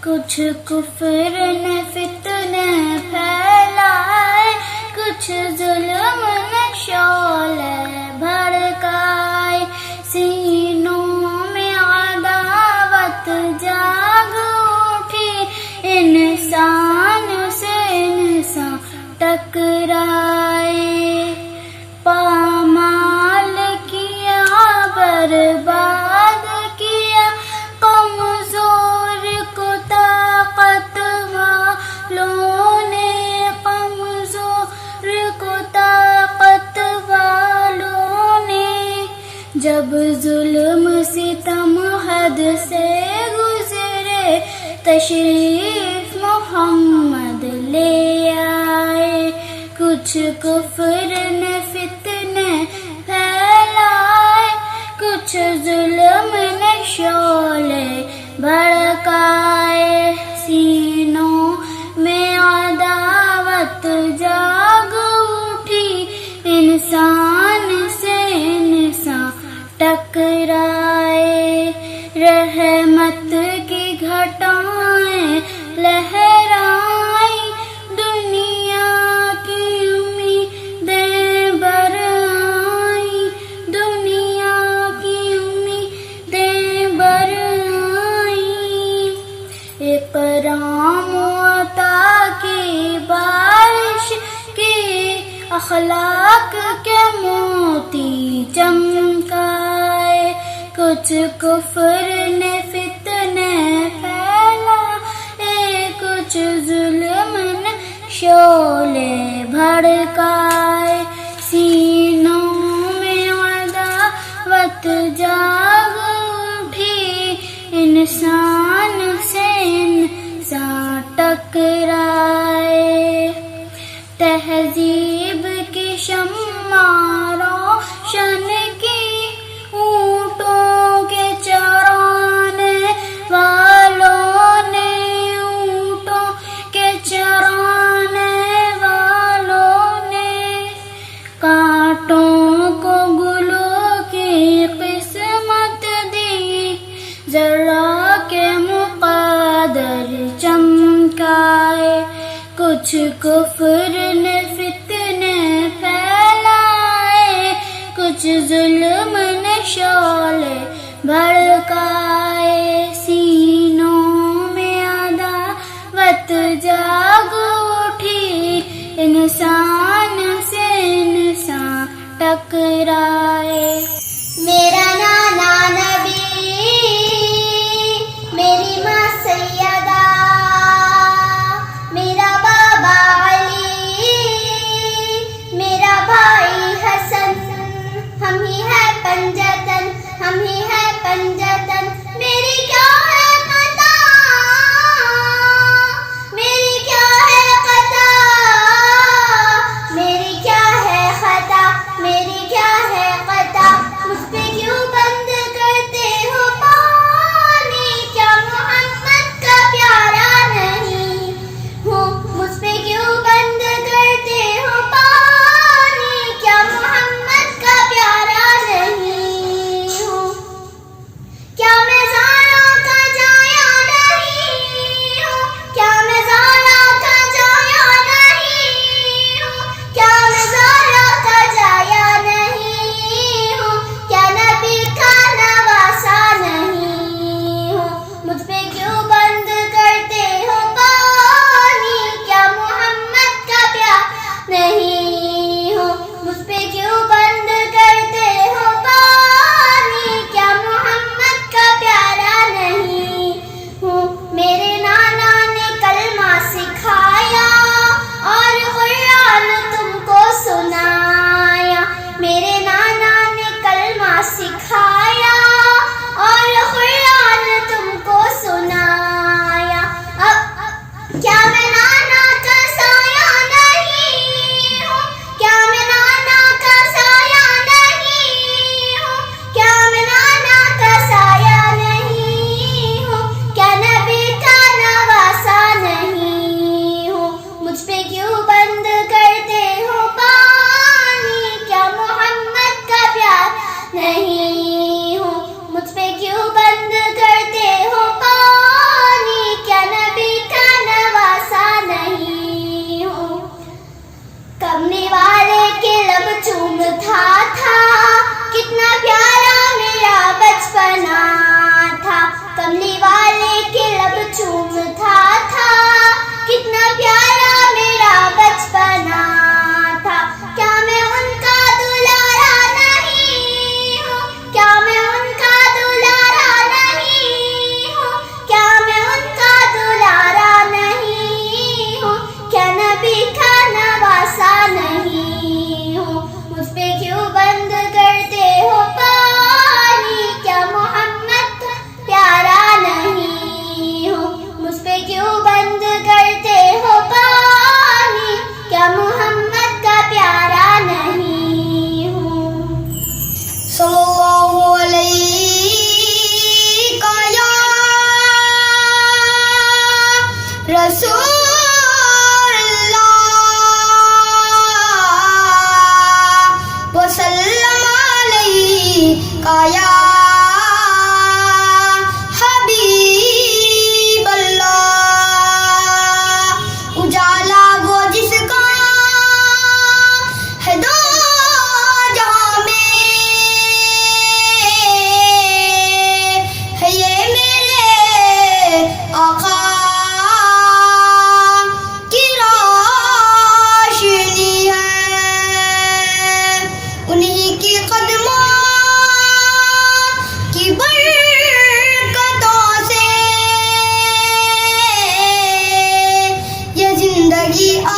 کچھ کفر نے فتنے پھیلائے، کچھ ظلم نے شعلے بھڑکائے، سینوں میں عداوت جاگ اٹھی، انسان سے انسان ٹکرائے، پامال کیا برباد کیا کمزور کو طاقت والوں نے، کمزور کو طاقت والوں نے، جب ظلم ستم حد سے گزرے تشریف محمد لے آئے، کچھ کفر نے فتنے پھیلائے، کچھ ظلم نے شعلے بھڑکائے، سینوں میں عداوت جاگ اٹھی، انسان سے انسان ٹکرائے، رحمت کی گھٹائیں لہرائیں، دنیا کی امیدیں بر آئیں، دنیا کی امیدیں بر آئیں، اکرام و عطا کی بارش کی، اخلاق کے موتی چمکائے، کچھ کفر نے فتنے پھیلائے، کچھ ظلم نے شعلے بھڑکائے، سینوں میں عداوت جاگ اٹھی، انسان سے انسان ٹکرائے، تہذیب کی شمع روشن کی، اونٹوں کے چرانے والوں نے، اونٹوں کے چرانے والوں نے، کانٹوں کو گلوں کی قسمت دی، ذرا کے مقدر چمکائے، کچھ کفر نے فتنے پھیلائے، کچھ ظلم نے شعلے بھڑکائے، سینوں میں عداوت جاگ اٹھی، انسان سے انسان ٹکرائے، میرا نانا نبی، میری ماں سیدہ، میرا بابا علی، میرا بھائی حسن، ہم ہی ہے پنجتن، ہم ہی ہے پنجتن، میری کیا ہے خطا، میری کیا ہے خطا، میری کیا ہے خطا، میری کیا ہے خطا، کیوں بند کرتے ہو پانی؟ کیا محمد کا پیارا نہیں ہوں؟ صلی اللہ علیہ یا رسول اللہ وسلم علیہ یا حبیب اللہ۔ اجالا وہ جس کا ہے دو جہاں میں، ہے یہ میرے آقا کی روشنی ہے، انہی کی قدموں کی برکتوں سے یہ زندگی آج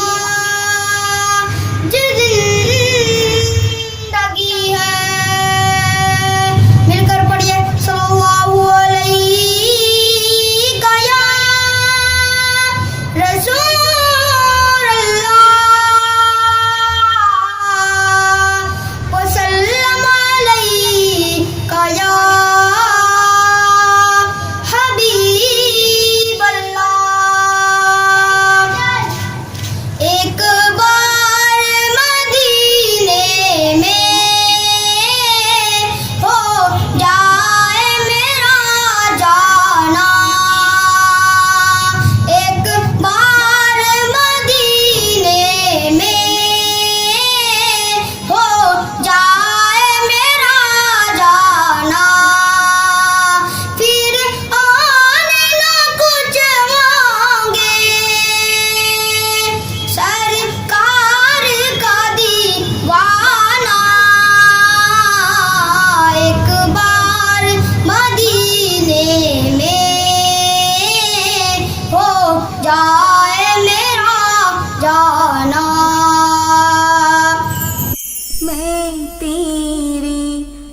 زندگی ہے۔ مل کر پڑھیے صلی اللہ علیہ یا رسول اللہ وسلم علیہ یا حبیب اللہ۔ ایک بار مدینے میں ہو جائے میرا جانا، ایک بار مدینے میں ہو جائے میرا جانا، پھر آنے نہ کچھ مانگے سرکار کا دیوانہ۔ ایک بار مدینے میں ہو جائے میرا جانا۔ میں تیری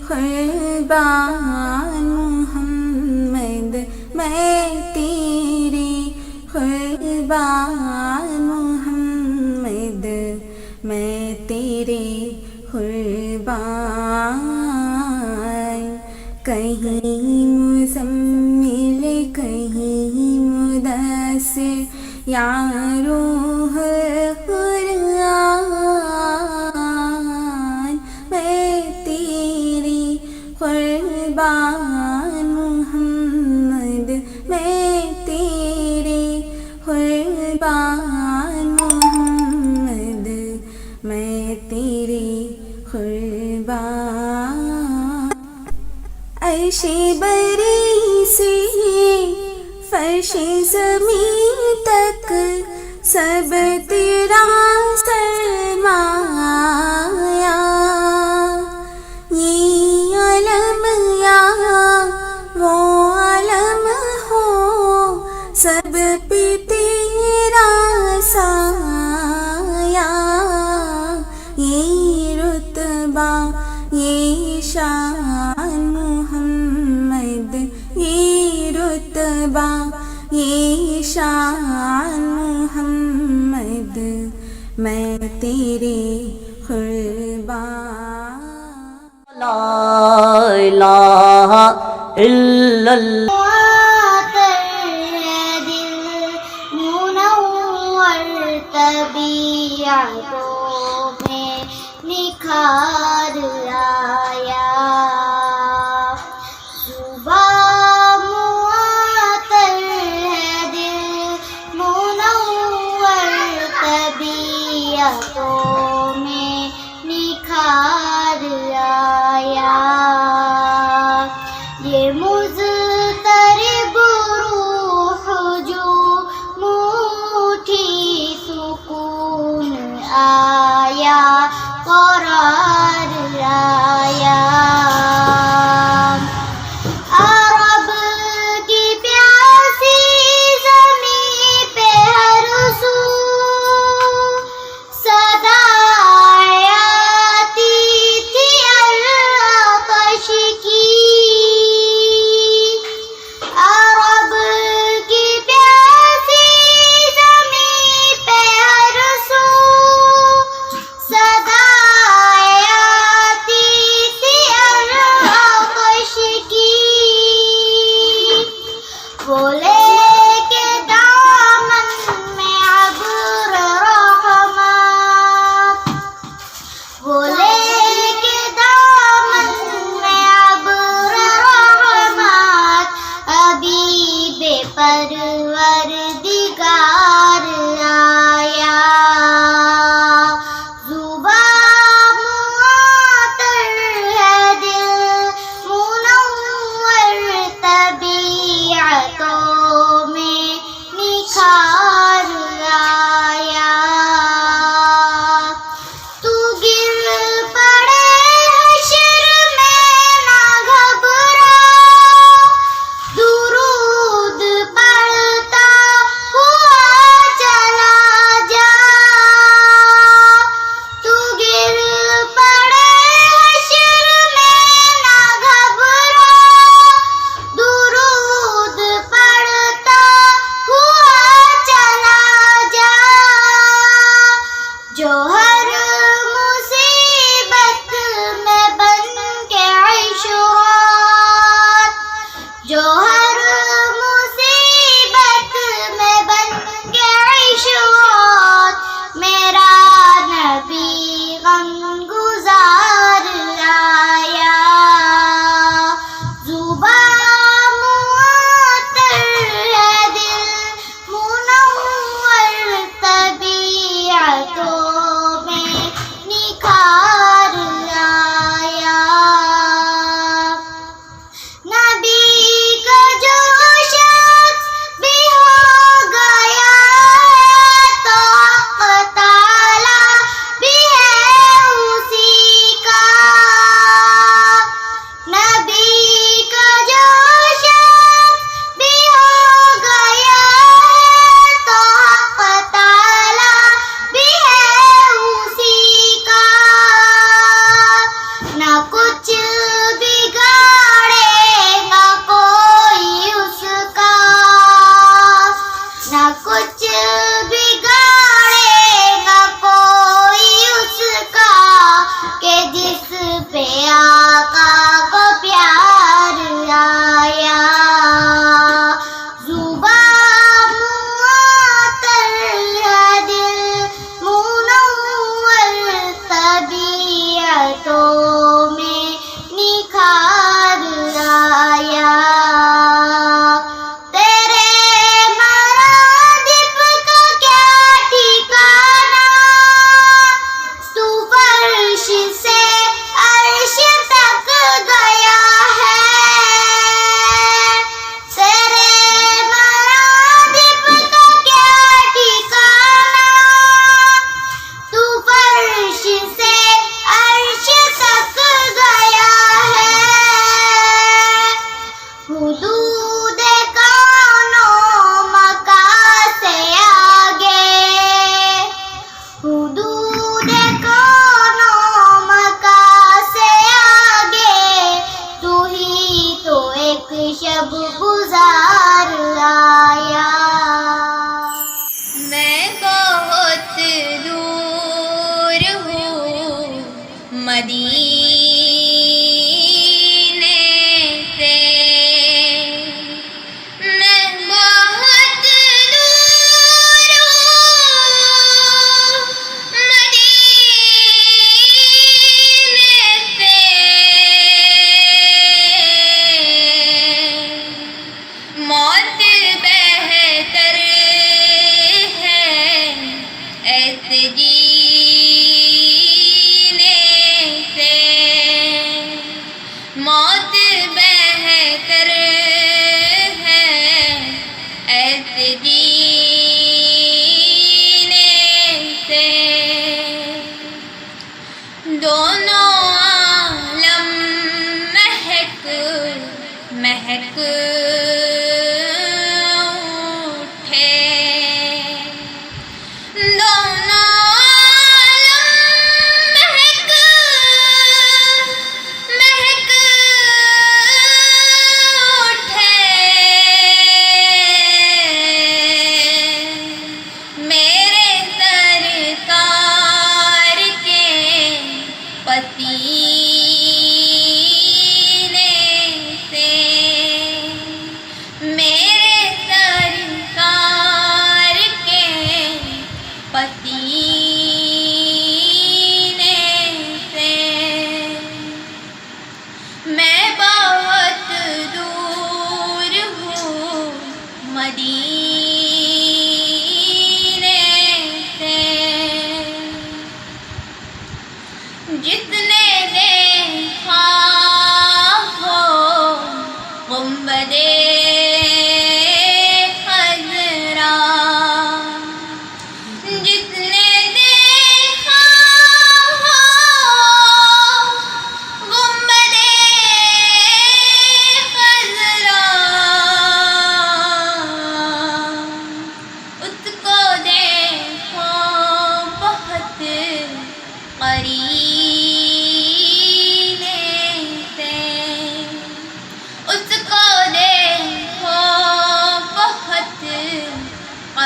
قربان محمد، میں تیری قربان محمد، میں تیری قربان۔ کہیں مزمل کہیں مدثر یا روح قرآن، میں تیری قربان محمد، میں تیری قربان محمد، میں تیری قربان۔ عرش بری سے فرش زمین تک سب تیرا سرمایہ، یہ علم یا وہ علم ہو سب پہ تیرا سایہ، یہ رتبہ یہ شان محمد، یہ رتبہ یہ شان محمد، میں تیری قربان۔ لا الہ الا اللہ۔ معطر ہے دل منور طبیعتوں میں نکھار آیا، صبح معطر ہے دل منور طبیعتوں میں نکھار آیا، یہ مضطرب روح جو موٹھی سکون آیا، قرار آیا، عرب کی پیاسی زمین پہ ہر سو صدا پروردگار آیا زباں معطر ہے دل منور طبیعتوں میں نکھار آیا تو گر پڑے حشر میں نہ گھبرا درود پڑھتا ہوا چلا جا تو گر پڑے حشر میں نہ گھبرا درود پڑھتا ہوا چلا جا جو ہر مصیبت میں بن کے عیشوات جو ہر مصیبت میں بن کے عیشوات میرا نبی غم گزار آیا زباں معطر ہے دل منور طبیعتوں میں نکھار آیا نبی کا جو شخص بھی ہو گیا تو حق تعالی بھی ہے اسی کا نبی کا جو شخص بھی ہو گیا تو حق تعالی بھی ہے اسی کا نہ کچھ بگاڑے گا کوئی اس کا نہ کچھ بگاڑے گا کوئی اس کا کہ جس پہ آقا کو پیار آیا زباں معطر ہے دل منور طبیعتوں میں نکھار آیا تیرے مرادف کا کیا ٹھکانا تو فرش سے عرش تک گیا ہے تیرے مرادف کا کیا ٹھکانا تو فرش سے عرش تک گیا ہے حدود کون و مکان سے آگے حدود کون و مکان سے آگے تو ہی تو ایک شب گزار آیا میں بہت دور ہوں مدینے سے میں بہت دور ہوں مدینے سے موت بہتر ہے ایسے جینے سے موت بہتر ہے ایسے جینے سے دونوں عالم مہک مہک اٹھے دونوں عالم مہک مہک اٹھے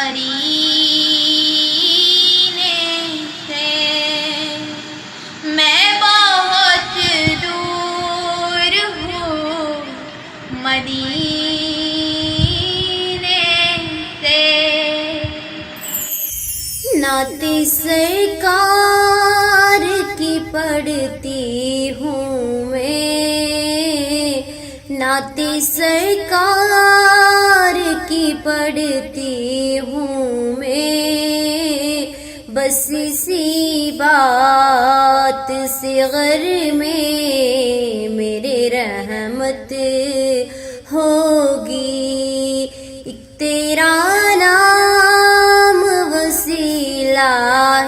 قرینے سے میں بہت دور ہوں مدینے سے. نعت سرکار کی پڑھتی ہوں میں، نعت سرکار کی پڑھتی ہوں میں، بس اسی بات سے غر میں میرے رحمت ہوگی. ایک تیرا نام وسیلہ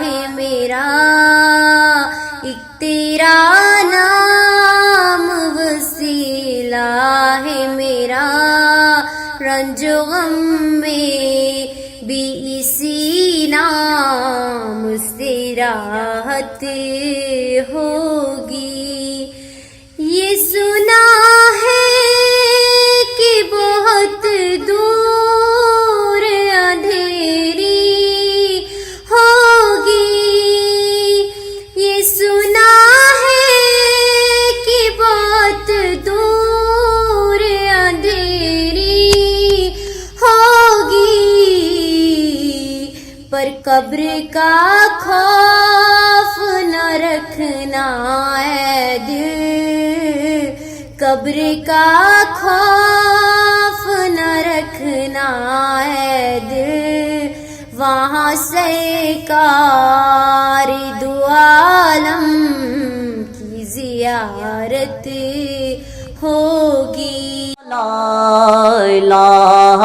ہے میرا، ایک تیرا نام وسیلہ ہے میرا، رنج و غم میں بھی اسی نام سے راحت ہوگی. یہ سنا ہے کہ بہت دور اندھیری ہوگی، یہ سنا ہے کہ بہت دور اندھیری ہوگی، پر قبر کا خوف نہ رکھنا اے دل، قبر کا خوف نہ رکھنا اے دل، وہاں سرکار دو عالم کی زیارت ہوگی. لا الہ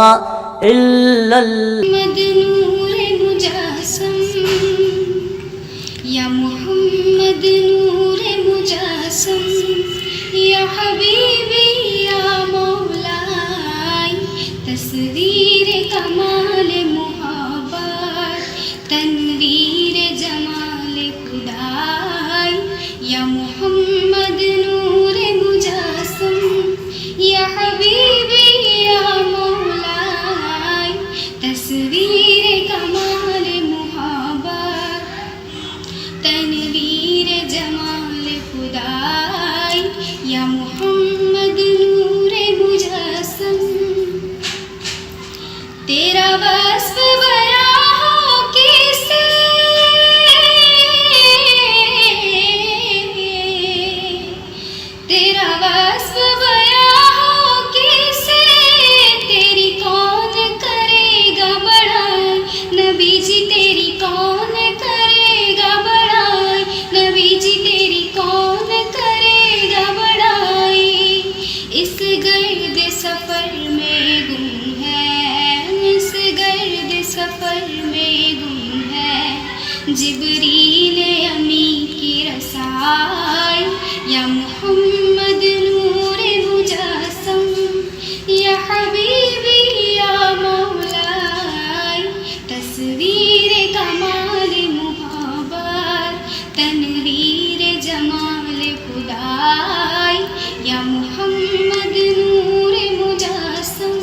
الا اللہ. محمد نور مجسم، یا محمد نور مجسم، یا حبیبی یا مولائی، تصویر کمال محبت، تنویر جمال خدائی، یا محمد نور مجسم، یا حبیبی یا مولائی، تصویر کمال محبت، تنویر جمال خدائی، یا محمد نور مجسم. تیرا وصف بیان ہو کیسے، تیرا وصف بیان ہو کیسے، تیری کون کرے گا بڑائی، نبی جی تیری کون کرے گا بڑائی، نبی جی تیری کون کرے گا بڑائی. اس گرد سفر میں گم ہے، اس گرد سفر میں گم ہے، جبریل امی کی رسائی، یا محمد نور مجسم، یا حبیبی یا مولائی، تصویر کمال محبت، تنویر جمال خدائی، یا محمد نور مجسم.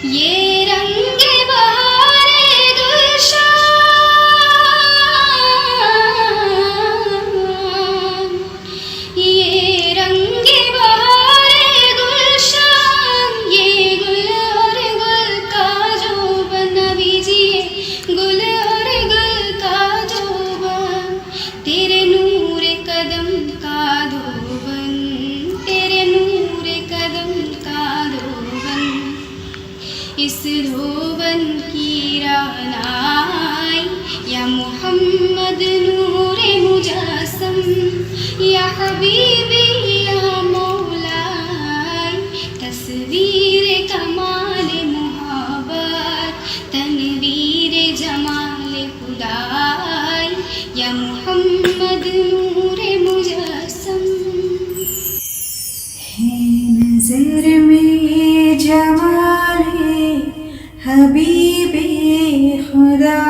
یہ رنگ بہار گلشن، یہ رنگ بہار گلشن، یہ گل اور گل کا جوبن، نبی جی گل اور گل کا جوبن، تیرے نور قدم کا دھوبن، تیرے نور قدم کا دھوبن، اس دھوبن کی رعنائی، یا محمد نور مجسم، یا حبیبی یا مولائی، تصویر کمال محبت، تنویر جمال خدائی، یا محمد نور مجسم. ہے نظر میں جمال حبیب خدا،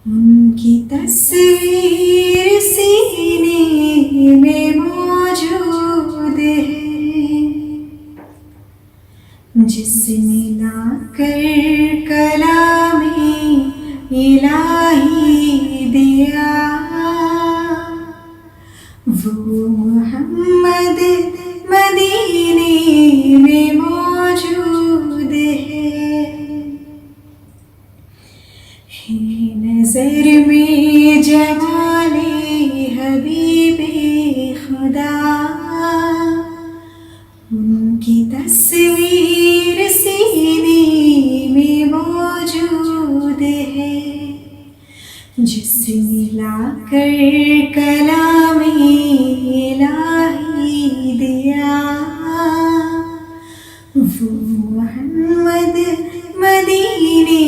ان کی تصویر سینے میں موجود ہے، جس نے لا کر کلام الہی دیا، وہ محمد مدینے میں موجود ہے نظر میں جمال حبیب خدا، ان کی تصویر سینے میں موجود ہے، جس نے لا کر کلام الہی دیا، وہ محمد مدینے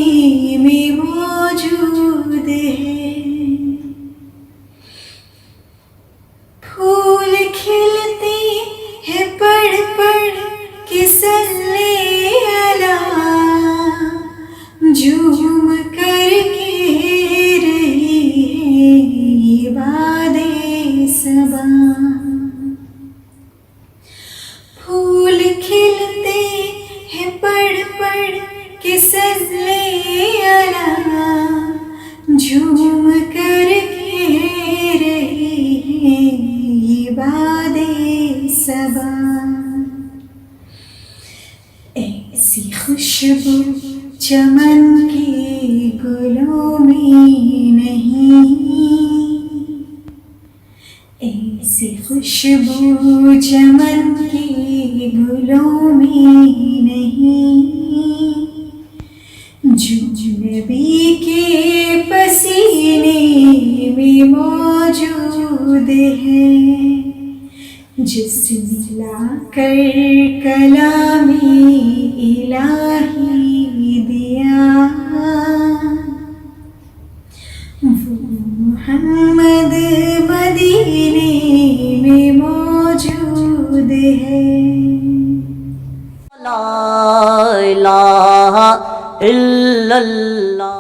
میں موجود ہے۔ پھول کھلتے ہیں پڑھ پڑھ کے صلی علی، جھوم کر کے رہی ہے باد صبا، پھول کھلتے ہیں پڑھ پڑھ کے صلی علی، جھوم کر کے رہی ہے باد صبا، ایسی خوشبو چمن کے گلوں میں نہیں، ایسی خوشبو چمن کے گلوں میں نہیں، جو نبی کے پسینے میں موجود ہے، جس نے لا کر کلام الہی دیا، وہ محمد مدینے میں موجود ہے۔ لا الہ الا اللہ۔